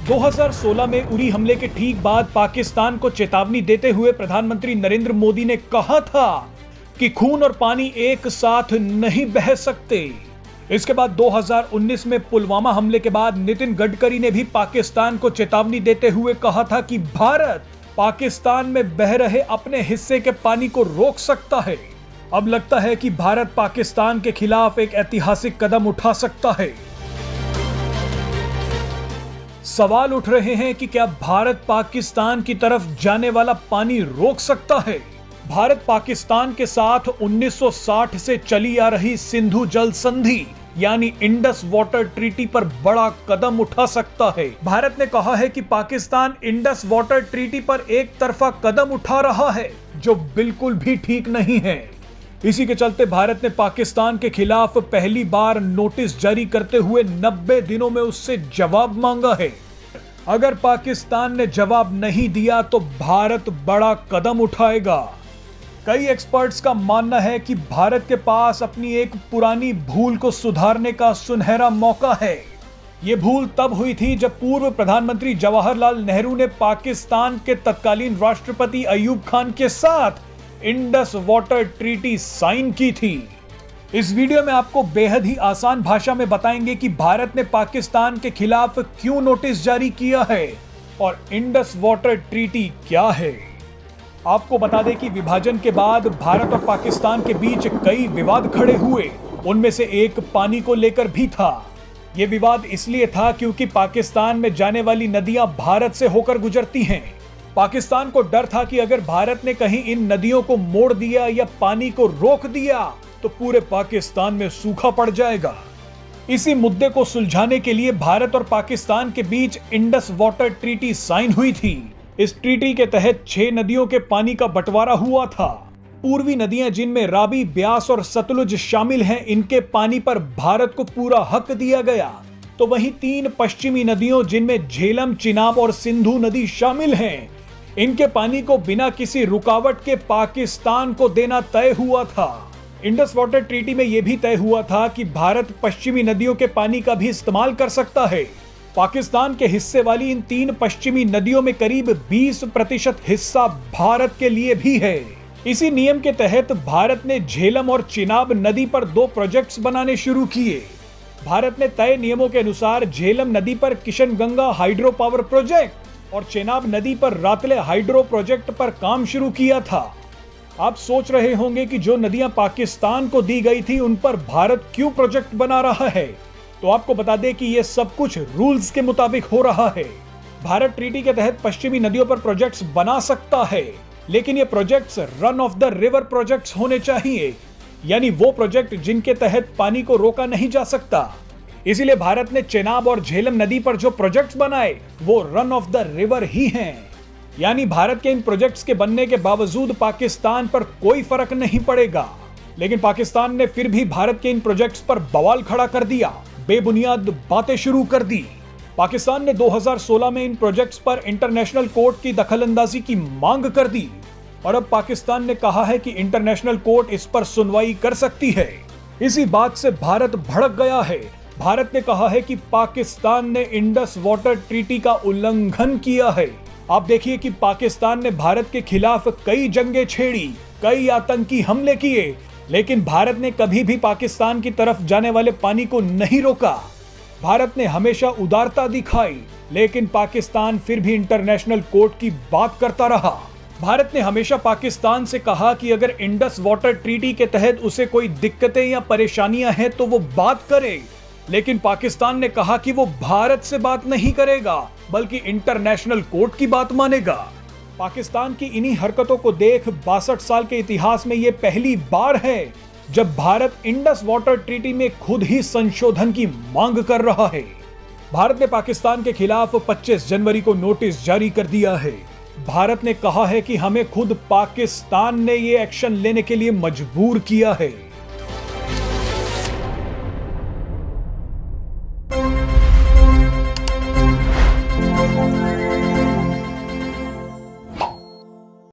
2016 में उरी हमले के ठीक बाद पाकिस्तान को चेतावनी देते हुए प्रधानमंत्री नरेंद्र मोदी ने कहा था कि खून और पानी एक साथ नहीं बह सकते। इसके बाद 2019 में पुलवामा हमले के बाद नितिन गडकरी ने भी पाकिस्तान को चेतावनी देते हुए कहा था कि भारत पाकिस्तान में बह रहे अपने हिस्से के पानी को रोक सकता है। अब लगता है कि भारत पाकिस्तान के खिलाफ एक ऐतिहासिक कदम उठा सकता है। सवाल उठ रहे हैं कि क्या भारत पाकिस्तान की तरफ जाने वाला पानी रोक सकता है? भारत पाकिस्तान के साथ 1960 से चली आ रही सिंधु जल संधि यानी इंडस वाटर ट्रीटी पर बड़ा कदम उठा सकता है। भारत ने कहा है कि पाकिस्तान इंडस वाटर ट्रीटी पर एक तरफा कदम उठा रहा है, जो बिल्कुल भी ठीक नहीं है। इसी के चलते भारत ने पाकिस्तान के खिलाफ पहली बार नोटिस जारी करते हुए 90 दिनों में उससे जवाब मांगा है। अगर पाकिस्तान ने जवाब नहीं दिया तो भारत बड़ा कदम उठाएगा। कई एक्सपर्ट्स का मानना है कि भारत के पास अपनी एक पुरानी भूल को सुधारने का सुनहरा मौका है। यह भूल तब हुई थी जब पूर्व प्रधानमंत्री जवाहरलाल नेहरू ने पाकिस्तान के तत्कालीन राष्ट्रपति अयूब खान के साथ इंडस वाटर ट्रीटी साइन की थी। इस वीडियो में आपको बेहद ही आसान भाषा में बताएंगे कि भारत ने पाकिस्तान के खिलाफ क्यों नोटिस जारी किया है और इंडस वाटर ट्रीटी क्या है। आपको बता दें कि विभाजन के बाद भारत और पाकिस्तान के बीच कई विवाद खड़े हुए। उनमें से एक पानी को लेकर भी था। यह विवाद इसलिए था क्योंकि पाकिस्तान में जाने वाली नदियां भारत से होकर गुजरती हैं। पाकिस्तान को डर था कि अगर भारत ने कहीं इन नदियों को मोड़ दिया या पानी को रोक दिया तो पूरे पाकिस्तान में सूखा पड़ जाएगा। इसी मुद्दे को सुलझाने के लिए भारत और पाकिस्तान के बीच इंडस वाटर ट्रीटी साइन हुई थी। इस ट्रीटी के तहत 6 नदियों के पानी का बंटवारा हुआ था। पूर्वी नदियां जिनमें रावी, ब्यास और सतलुज शामिल हैं, इनके पानी पर भारत को पूरा हक दिया गया। तो वहीं 3 पश्चिमी नदियों जिनमें झेलम, चिनाब और सिंधु नदी शामिल हैं, इनके पानी को बिना किसी रुकावट के पाकिस्तान को देना तय हुआ था। इंडस वाटर ट्रीटी में यह भी तय हुआ था कि भारत पश्चिमी नदियों के पानी का भी इस्तेमाल कर सकता है। पाकिस्तान के हिस्से वाली इन 3 पश्चिमी नदियों में करीब 20% हिस्सा भारत के लिए भी है। इसी नियम के तहत भारत ने झेलम और चिनाब नदी पर 2 प्रोजेक्ट्स बनाने शुरू किए। भारत ने तय नियमों के अनुसार झेलम नदी पर किशनगंगा हाइड्रो पावर प्रोजेक्ट और चिनाब नदी पर रातले हाइड्रो प्रोजेक्ट पर काम शुरू किया था। आप सोच रहे होंगे कि जो नदियां पाकिस्तान को दी गई थी उन पर भारत क्यों प्रोजेक्ट बना रहा है। तो आपको बता दें कि यह सब कुछ रूल्स के मुताबिक हो रहा है। भारत ट्रीटी के तहत पश्चिमी नदियों पर प्रोजेक्ट्स बना सकता है, लेकिन ये projects run of the river projects होने चाहिए, यानी वो प्रोजेक्ट जिनके तहत पानी को रोका नहीं जा सकता। इसीलिए भारत ने चेनाब और झेलम नदी पर जो प्रोजेक्ट्स बनाए वो रन ऑफ द रिवर ही हैं। यानी भारत के इन प्रोजेक्ट्स के बनने के बावजूद पाकिस्तान पर कोई फर्क नहीं पड़ेगा। लेकिन पाकिस्तान ने फिर भी भारत के इन प्रोजेक्ट्स पर बवाल खड़ा कर दिया, बेबुनियाद बातें शुरू कर दी। पाकिस्तान ने 2016 में इन प्रोजेक्ट्स पर इंटरनेशनल कोर्ट की दखलंदाजी की मांग कर दी और अब पाकिस्तान ने कहा है कि इंटरनेशनल कोर्ट इस पर सुनवाई कर सकती है। इसी बात से भारत भड़क गया है। भारत ने कहा है कि पाकिस्तान ने इंडस वाटर ट्रीटी का उल्लंघन किया है। आप देखिए कि पाकिस्तान ने भारत के खिलाफ कई जंगें छेड़ी, कई आतंकी हमले किए, लेकिन भारत ने कभी भी पाकिस्तान की तरफ जाने वाले पानी को नहीं रोका। भारत ने हमेशा उदारता दिखाई, लेकिन पाकिस्तान फिर भी इंटरनेशनल कोर्ट की बात करता रहा। भारत ने हमेशा पाकिस्तान से कहा कि अगर इंडस वाटर ट्रीटी के तहत उसे कोई दिक्कतें या परेशानियां हैं तो वो बात करे, लेकिन पाकिस्तान ने कहा कि वो भारत से बात नहीं करेगा बल्कि इंटरनेशनल कोर्ट की बात मानेगा। पाकिस्तान की इन्हीं हरकतों को देख 62 साल के इतिहास में यह पहली बार है जब भारत इंडस वाटर ट्रीटी में खुद ही संशोधन की मांग कर रहा है। भारत ने पाकिस्तान के खिलाफ 25 जनवरी को नोटिस जारी कर दिया है। भारत ने कहा है कि हमें खुद पाकिस्तान ने ये एक्शन लेने के लिए मजबूर किया है।